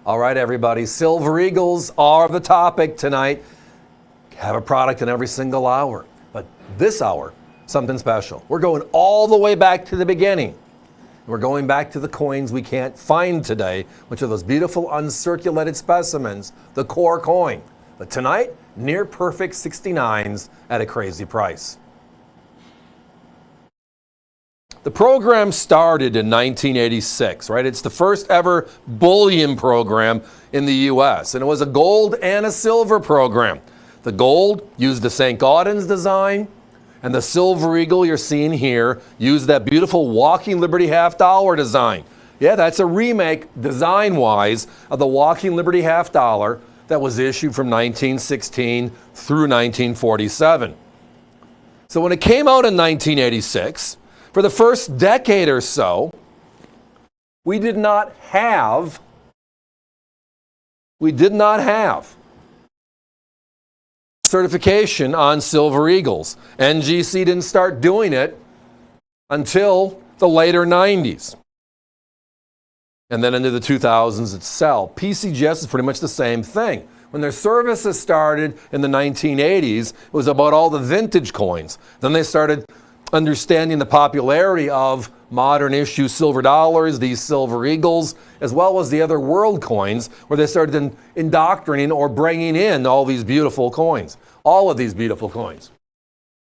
All right, everybody, Silver Eagles are the topic tonight. Have a product in every single hour. But this hour, something special. We're going all the way back to the beginning. We're going back to the coins we can't find today, which are those beautiful uncirculated specimens, the core coin. But tonight, near perfect 69s at a crazy price. The program started in 1986, right? It's the first ever bullion program in the U.S., and it was a gold and a silver program. The gold used the St. Gaudens design, and the Silver Eagle you're seeing here used that beautiful Walking Liberty half-dollar design. Yeah, that's a remake, design-wise, of the Walking Liberty half-dollar that was issued from 1916 through 1947. So when it came out in 1986, for the first decade or so, we did not have certification on Silver Eagles. NGC didn't start doing it until the later 90s. And then into the 2000s itself. PCGS is pretty much the same thing. When their services started in the 1980s, it was about all the vintage coins. Then they started understanding the popularity of modern issue silver dollars, these Silver Eagles, as well as the other world coins, where they started indoctrinating or bringing in all these beautiful coins, all of these beautiful coins.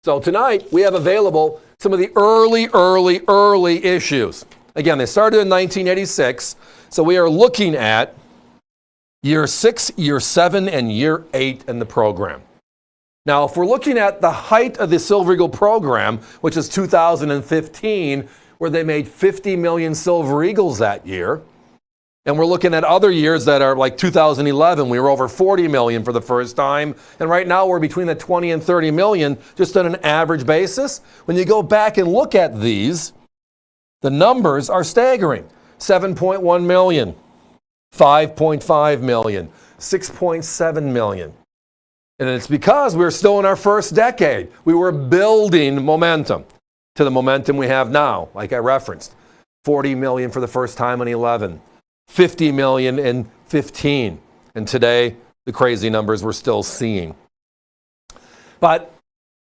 So tonight we have available some of the early issues. Again, they started in 1986, so we are looking at year 6, year 7, and year 8 in the program. Now, if we're looking at the height of the Silver Eagle program, which is 2015, where they made 50 million Silver Eagles that year, and we're looking at other years that are like 2011, we were over 40 million for the first time, and right now we're between the 20 and 30 million just on an average basis. When you go back and look at these, the numbers are staggering. 7.1 million, 5.5 million, 6.7 million. And it's because we're still in our first decade. We were building momentum to the momentum we have now, like I referenced. 40 million for the first time in 11, 50 million in 15. And today, the crazy numbers we're still seeing. But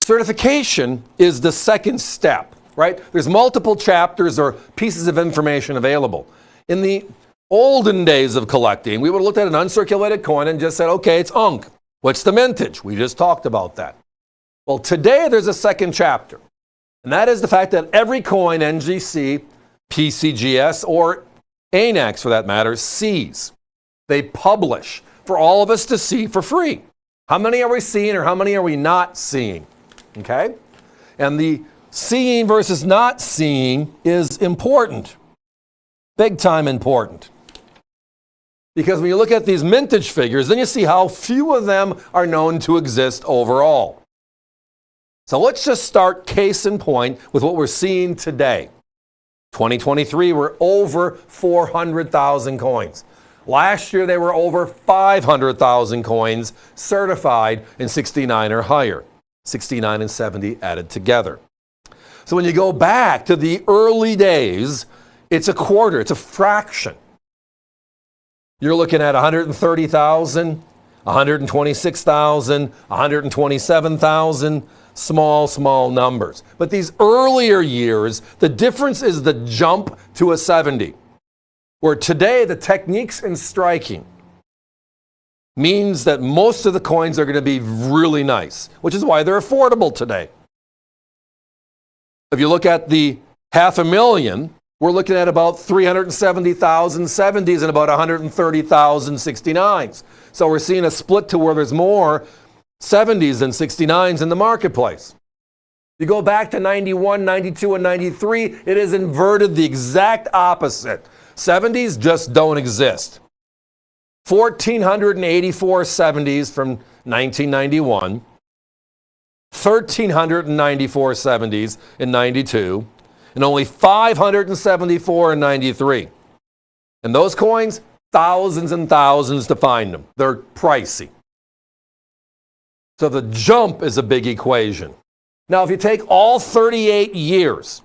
certification is the second step, right? There's multiple chapters or pieces of information available. In the olden days of collecting, we would have looked at an uncirculated coin and just said, okay, it's unk. What's the mintage? We just talked about that. Well, today there's a second chapter, and that is the fact that every coin, NGC, PCGS, or ANAX for that matter, sees. They publish for all of us to see for free. How many are we seeing or how many are we not seeing? Okay? And the seeing versus not seeing is important. Big time important. Because when you look at these mintage figures, then you see how few of them are known to exist overall. So let's just start case in point with what we're seeing today. 2023, we're over 400,000 coins. Last year, they were over 500,000 coins certified in 69 or higher. 69 and 70 added together. So when you go back to the early days, it's a quarter, it's a fraction. You're looking at 130,000, 126,000, 127,000, small numbers. But these earlier years, the difference is the jump to a 70. Where today, the techniques in striking means that most of the coins are going to be really nice, which is why they're affordable today. If you look at the 500,000, we're looking at about 370,000 70s and about 130,000 69s. So we're seeing a split to where there's more 70s than 69s in the marketplace. You go back to 91, 92, and 93, it is inverted the exact opposite. 70s just don't exist. 1,484 70s from 1991, 1,394 70s in 92, and only 574 in 93. And those coins, thousands and thousands to find them. They're pricey. So the jump is a big equation. Now, if you take all 38 years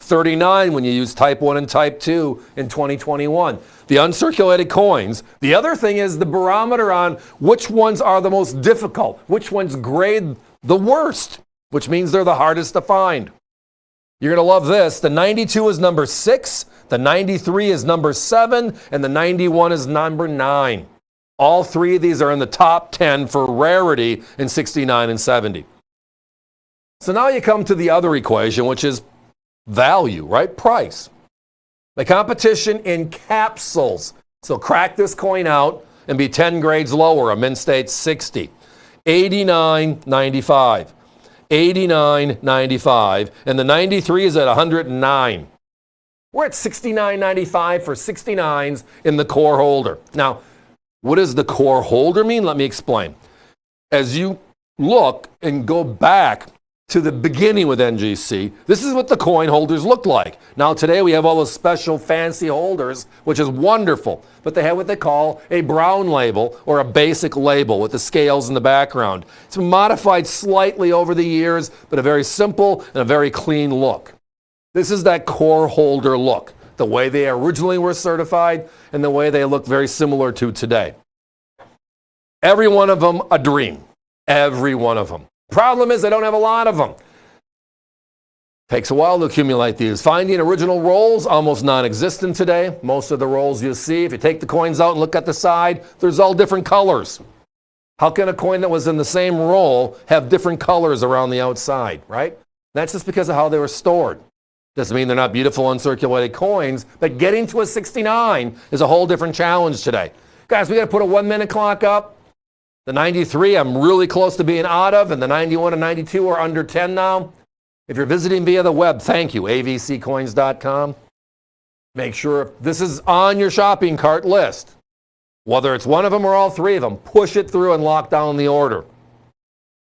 39 when you use type 1 and type 2 in 2021. The uncirculated coins. The other thing is the barometer on which ones are the most difficult, which ones grade the worst, which means they're the hardest to find. You're going to love this. The 92 is number 6, the 93 is number 7, and the 91 is number 9. All three of these are in the top 10 for rarity in 69 and 70. So now you come to the other equation, which is value, right? Price. The competition in capsules. So crack this coin out and be 10 grades lower. A mint state 60. $89.95. $89.95. And the 93 is at $109. We're at $69.95 for 69s in the core holder. Now, what does the core holder mean? Let me explain. As you look and go back to the beginning with NGC, this is what the coin holders looked like. Now today we have all those special fancy holders, which is wonderful, but they have what they call a brown label or a basic label with the scales in the background. It's been modified slightly over the years, but a very simple and a very clean look. This is that core holder look, the way they originally were certified and the way they look very similar to today. Every one of them a dream. Every one of them. Problem is, they don't have a lot of them. Takes a while to accumulate these. Finding original rolls, almost non-existent today. Most of the rolls you see, if you take the coins out and look at the side, there's all different colors. How can a coin that was in the same roll have different colors around the outside, right? That's just because of how they were stored. Doesn't mean they're not beautiful uncirculated coins, but getting to a 69 is a whole different challenge today. Guys, we got to put a 1-minute clock up. The 93 I'm really close to being out of, and the 91 and 92 are under 10 now. If you're visiting via the web, thank you, avccoins.com. Make sure this is on your shopping cart list. Whether it's one of them or all three of them, push it through and lock down the order.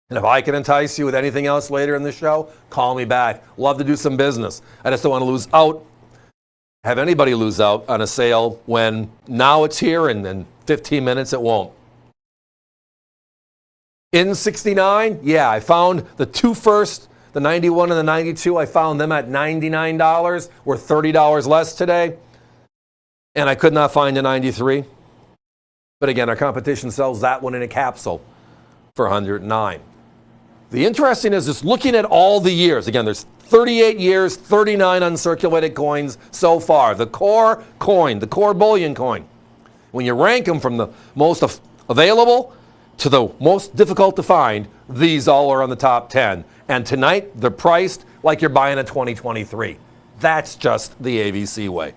And if I can entice you with anything else later in the show, call me back. Love to do some business. I just don't want to lose out, have anybody lose out on a sale when now it's here and in 15 minutes it won't. In 69, yeah, I found the two first, the 91 and the 92, I found them at $99. We're $30 less today. And I could not find a 93. But again, our competition sells that one in a capsule for $109. The interesting is just looking at all the years. Again, there's 38 years, 39 uncirculated coins so far. The core coin, the core bullion coin. When you rank them from the most available to the most difficult to find, these all are on the top 10. And tonight, they're priced like you're buying a 2023. That's just the AVC way.